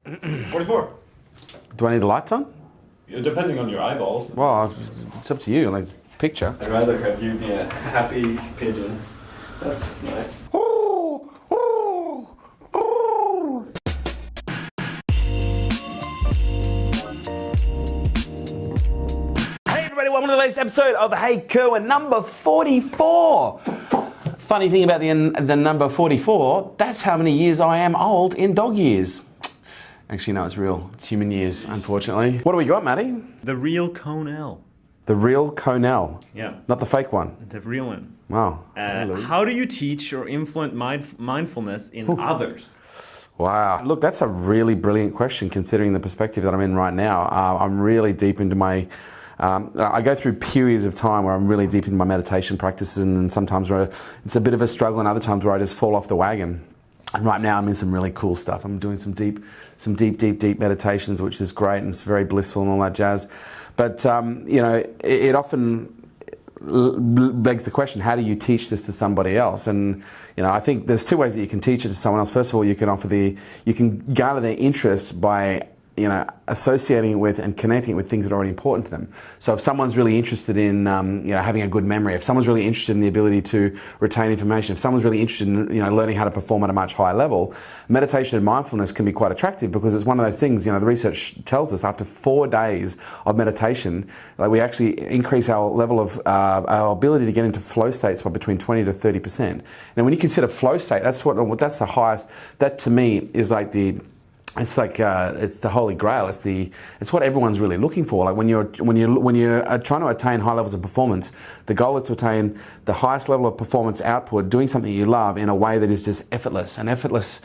44. Do I need the lights on? Yeah, depending on your eyeballs. Well, it's up to you. Like picture. I'd rather have you be a happy pigeon. That's nice. Hey everybody, welcome to the latest episode of Hey Kerwin, number 44. Funny thing about the number 44, that's how many years I am old in dog years. Actually, no, it's real. It's human years, unfortunately. What do we got, Matty? The real Conel. The real Conel. Yeah. Not the fake one. The real one. Wow. How do you teach or influence mindfulness in others? Wow. Look, that's a really brilliant question considering the perspective that I'm in right now. I'm really deep into my... I go through periods of time where I'm really deep into my meditation practices, and sometimes where it's a bit of a struggle, and other times where I just fall off the wagon. And right now I'm in some really cool stuff. I'm doing some deep meditations, which is great, and it's very blissful and all that jazz. But, it often begs the question, how do you teach this to somebody else? And, I think there's two ways that you can teach it to someone else. First of all, you can garner their interest by associating with and connecting with things that are already important to them. So if someone's really interested in, having a good memory, if someone's really interested in the ability to retain information, if someone's really interested in, learning how to perform at a much higher level, meditation and mindfulness can be quite attractive because it's one of those things, the research tells us after 4 days of meditation, like we actually increase our level of, our ability to get into flow states by between 20 to 30%. And when you consider flow state, that's the highest, that to me is like it's the holy grail. It's what everyone's really looking for. Like when you're trying to attain high levels of performance, the goal is to attain the highest level of performance output, doing something you love in a way that is just effortless. And effortless,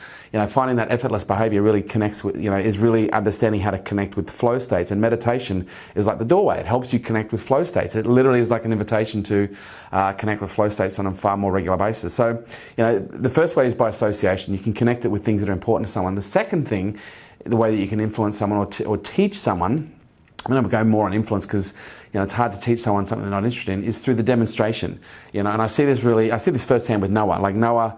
finding that effortless behavior really connects with, is really understanding how to connect with flow states. And meditation is like the doorway. It helps you connect with flow states. It literally is like an invitation to connect with flow states on a far more regular basis. So, the first way is by association. You can connect it with things that are important to someone. The second thing, the way that you can influence someone or teach someone, I'm going to go more on influence because it's hard to teach someone something they're not interested in, is through the demonstration. And I see this firsthand with Noah. Like Noah,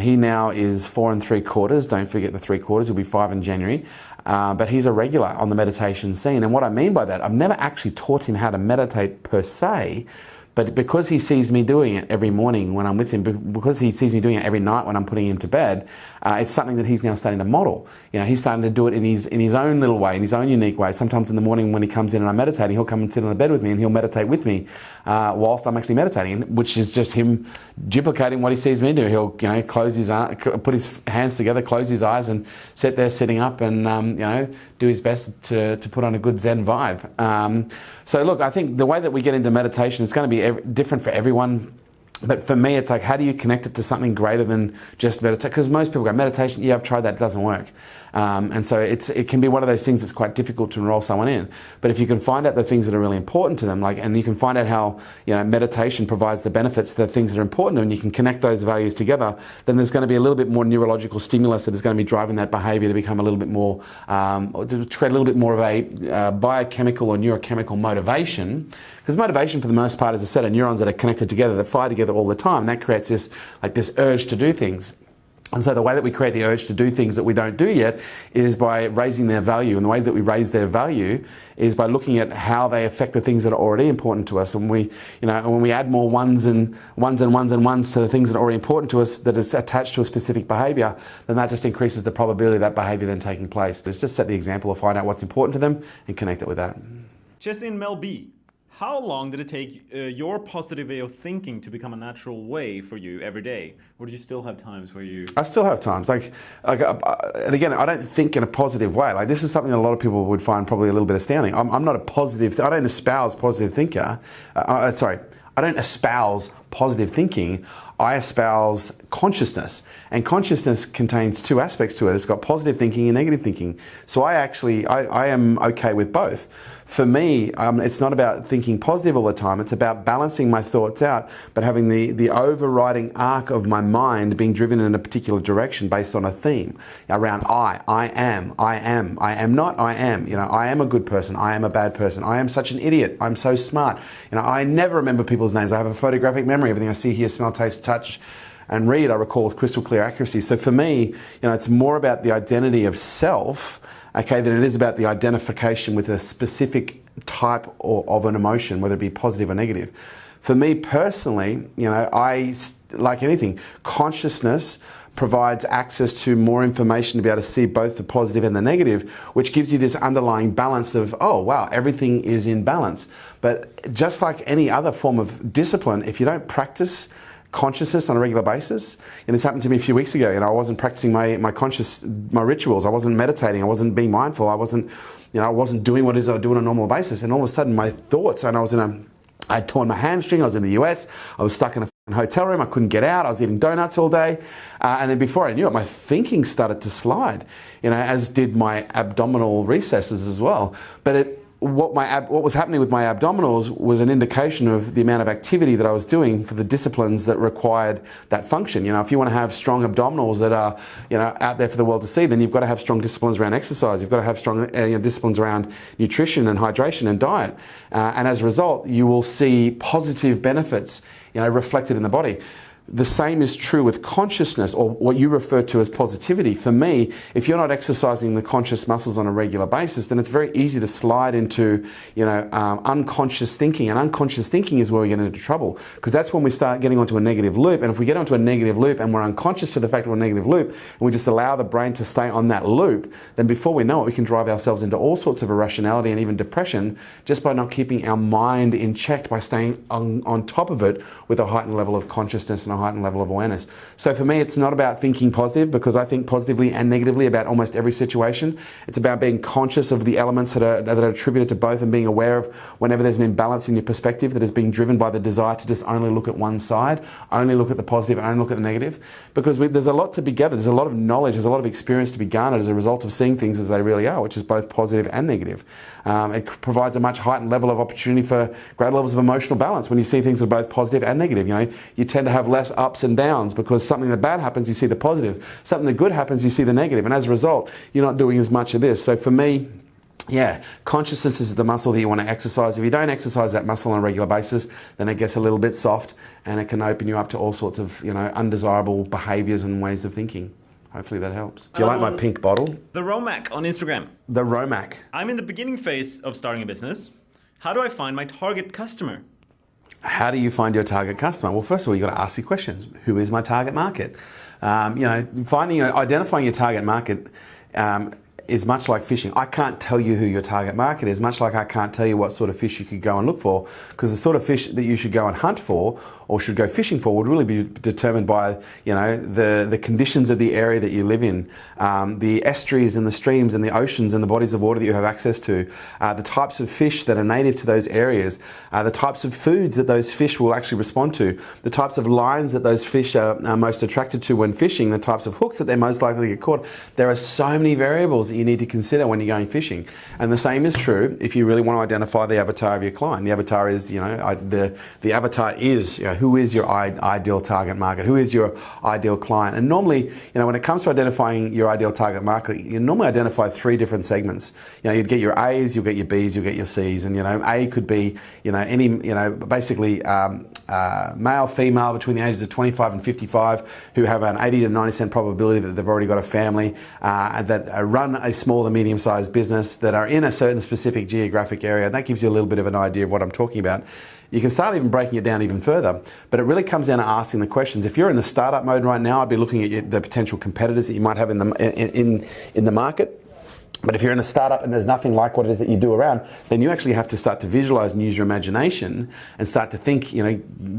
he now is 4 3/4. Don't forget the 3/4. He'll be 5 in January. But he's a regular on the meditation scene. And what I mean by that, I've never actually taught him how to meditate per se, but because he sees me doing it every morning when I'm with him, because he sees me doing it every night when I'm putting him to bed, it's something that he's now starting to model. He's starting to do it in his own little way, in his own unique way. Sometimes in the morning when he comes in and I'm meditating, he'll come and sit on the bed with me and he'll meditate with me whilst I'm actually meditating, which is just him duplicating what he sees me do. He'll close his put his hands together, close his eyes, and sit there sitting up and do his best to put on a good Zen vibe. So look, I think the way that we get into meditation is going to be different for everyone. But for me, it's like, how do you connect it to something greater than just meditation? Because most people go, meditation, yeah, I've tried that, it doesn't work. And so it can be one of those things that's quite difficult to enroll someone in. But if you can find out the things that are really important to them, and you can find out how meditation provides the benefits to the things that are important to them, and you can connect those values together, then there's going to be a little bit more neurological stimulus that is going to be driving that behavior to become a little bit more, or to create a little bit more of a biochemical or neurochemical motivation. Because motivation, for the most part, is a set of neurons that are connected together, that fire together all the time. That creates this urge to do things. And so the way that we create the urge to do things that we don't do yet is by raising their value. And the way that we raise their value is by looking at how they affect the things that are already important to us. And when we add more ones and ones and ones and ones to the things that are already important to us that is attached to a specific behavior, then that just increases the probability of that behavior then taking place. Let's just set the example of find out what's important to them and connect it with that. Just in Mel B, how long did it take your positive way of thinking to become a natural way for you every day? Or do you still have times where you... I still have times. And again, I don't think in a positive way. Like, this is something that a lot of people would find probably a little bit astounding. I'm not a positive... I don't espouse positive thinker. I don't espouse positive thinking. I espouse consciousness. And consciousness contains two aspects to it. It's got positive thinking and negative thinking. So I am okay with both. For me, it's not about thinking positive all the time. It's about balancing my thoughts out, but having the overriding arc of my mind being driven in a particular direction based on a theme around I am not, I am. I am a good person. I am a bad person. I am such an idiot. I'm so smart. I never remember people's names. I have a photographic memory. Everything I see, hear, smell, taste, touch, and read, I recall with crystal clear accuracy. So for me, it's more about the identity of self okay, than it is about the identification with a specific type of an emotion, whether it be positive or negative. For me personally, like anything, consciousness provides access to more information to be able to see both the positive and the negative, which gives you this underlying balance of, oh wow, everything is in balance. But just like any other form of discipline, if you don't practice consciousness on a regular basis, and this happened to me a few weeks ago, I wasn't practicing my rituals, I wasn't meditating, I wasn't being mindful, I wasn't doing what it is that I do on a normal basis, and all of a sudden my thoughts, and I had torn my hamstring, I was in the US, I was stuck in a hotel room, I couldn't get out, I was eating donuts all day, and then before I knew it, my thinking started to slide, as did my abdominal recesses as well. But what was happening with my abdominals was an indication of the amount of activity that I was doing for the disciplines that required that function. If you want to have strong abdominals that are out there for the world to see, then you've got to have strong disciplines around exercise. You've got to have strong disciplines around nutrition and hydration and diet. And as a result, you will see positive benefits reflected in the body. The same is true with consciousness, or what you refer to as positivity. For me, if you're not exercising the conscious muscles on a regular basis, then it's very easy to slide into, unconscious thinking. And unconscious thinking is where we get into trouble, because that's when we start getting onto a negative loop. And if we get onto a negative loop and we're unconscious to the fact we're a negative loop, and we just allow the brain to stay on that loop, then before we know it, we can drive ourselves into all sorts of irrationality and even depression just by not keeping our mind in check, by staying on top of it with a heightened level of consciousness and a heightened level of awareness. So for me, it's not about thinking positive, because I think positively and negatively about almost every situation. It's about being conscious of the elements that are attributed to both, and being aware of whenever there's an imbalance in your perspective that is being driven by the desire to just only look at one side, only look at the positive and only look at the negative. Because there's a lot to be gathered, there's a lot of knowledge, there's a lot of experience to be garnered as a result of seeing things as they really are, which is both positive and negative. It provides a much heightened level of opportunity for greater levels of emotional balance when you see things that are both positive and negative. You tend to have less ups and downs, because something that bad happens, you see the positive. Something that good happens, you see the negative. And as a result, you're not doing as much of this. So for me, consciousness is the muscle that you want to exercise. If you don't exercise that muscle on a regular basis, then it gets a little bit soft, and it can open you up to all sorts of, undesirable behaviors and ways of thinking. Hopefully that helps. Do you like my pink bottle? The Romac on Instagram. The Romac. I'm in the beginning phase of starting a business. How do I find my target customer? How do you find your target customer? Well, first of all, you've got to ask your questions. Who is my target market? Identifying your target market is much like fishing. I can't tell you who your target market is, much like I can't tell you what sort of fish you could go and look for, because the sort of fish that you should go and hunt for or should go fishing for would really be determined by the conditions of the area that you live in, the estuaries and the streams and the oceans and the bodies of water that you have access to, the types of fish that are native to those areas, the types of foods that those fish will actually respond to, the types of lines that those fish are most attracted to when fishing, the types of hooks that they're most likely to get caught. There are so many variables that you need to consider when you're going fishing. And the same is true if you really want to identify the avatar of your client. The avatar is, the avatar is, who is your ideal target market? Who is your ideal client? And normally, when it comes to identifying your ideal target market, you normally identify three different segments. You'd get your A's, you'll get your B's, you'll get your C's. And, A could be, basically male, female between the ages of 25 and 55 who have an 80 to 90% probability that they've already got a family, that run a small to medium-sized business, that are in a certain specific geographic area. That gives you a little bit of an idea of what I'm talking about. You can start even breaking it down even further, but it really comes down to asking the questions. If you're in the startup mode right now, I'd be looking at the potential competitors that you might have in the market. But if you're in a startup and there's nothing like what it is that you do around, then you actually have to start to visualize and use your imagination and start to think,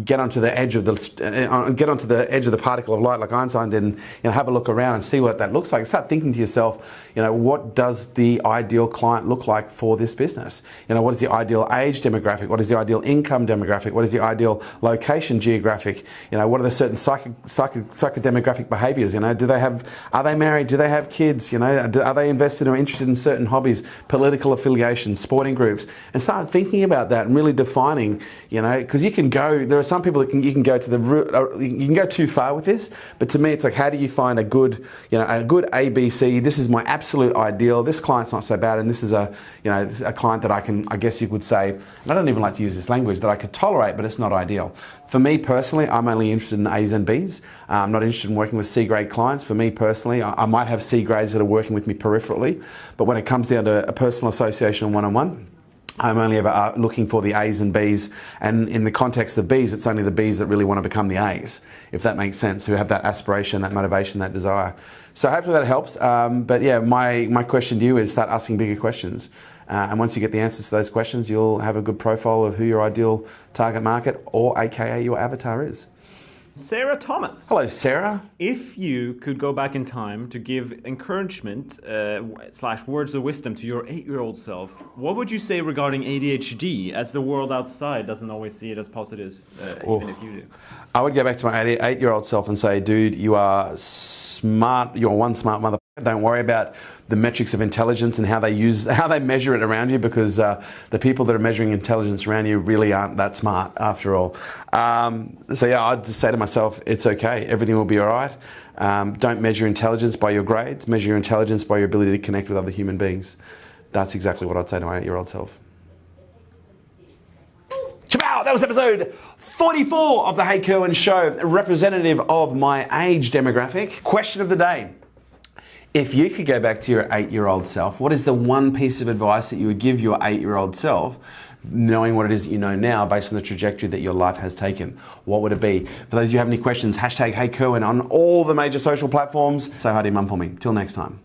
get onto the edge of the particle of light like Einstein did, and have a look around and see what that looks like. Start thinking to yourself, what does the ideal client look like for this business? What is the ideal age demographic? What is the ideal income demographic? What is the ideal location geographic? What are the certain psychodemographic behaviors? Are they married? Do they have kids? Are they invested or interested in certain hobbies, political affiliations, sporting groups? And start thinking about that and really defining, because there are some people that you can go to the root, you can go too far with this, but to me it's like, how do you find a good ABC? This is my absolute ideal. This client's not so bad, and this is a client that I guess you could say, and I don't even like to use this language, that I could tolerate, but it's not ideal. For me personally, I'm only interested in A's and B's. I'm not interested in working with C-grade clients. For me personally, I might have C grades that are working with me peripherally, But when it comes down to a personal association one-on-one, I'm only ever looking for the A's and B's, and in the context of B's, it's only the B's that really want to become the A's, if that makes sense, who have that aspiration, that motivation, that desire. So hopefully that helps. But yeah, my question to you is start asking bigger questions. And once you get the answers to those questions, you'll have a good profile of who your ideal target market, or AKA your avatar, is. Sarah Thomas. Hello, Sarah. If you could go back in time to give encouragement / words of wisdom to your 8-year-old self, what would you say regarding ADHD, as the world outside doesn't always see it as positive, even if you do? I would go back to my 8-year-old self and say, dude, you are smart. You're one smart motherfucker. Don't worry about the metrics of intelligence and how they measure it around you, because the people that are measuring intelligence around you really aren't that smart after all. So yeah, I'd just say to myself, it's okay. Everything will be all right. Don't measure intelligence by your grades. Measure your intelligence by your ability to connect with other human beings. That's exactly what I'd say to my 8-year-old self. Ciao! That was episode 44 of the Hey Kerwin Show, representative of my age demographic. Question of the day. If you could go back to your 8-year-old self, what is the one piece of advice that you would give your 8-year-old self, knowing what it is that you know now based on the trajectory that your life has taken? What would it be? For those of you who have any questions, hashtag Hey Kerwin on all the major social platforms. Say hi to your mum for me. Till next time.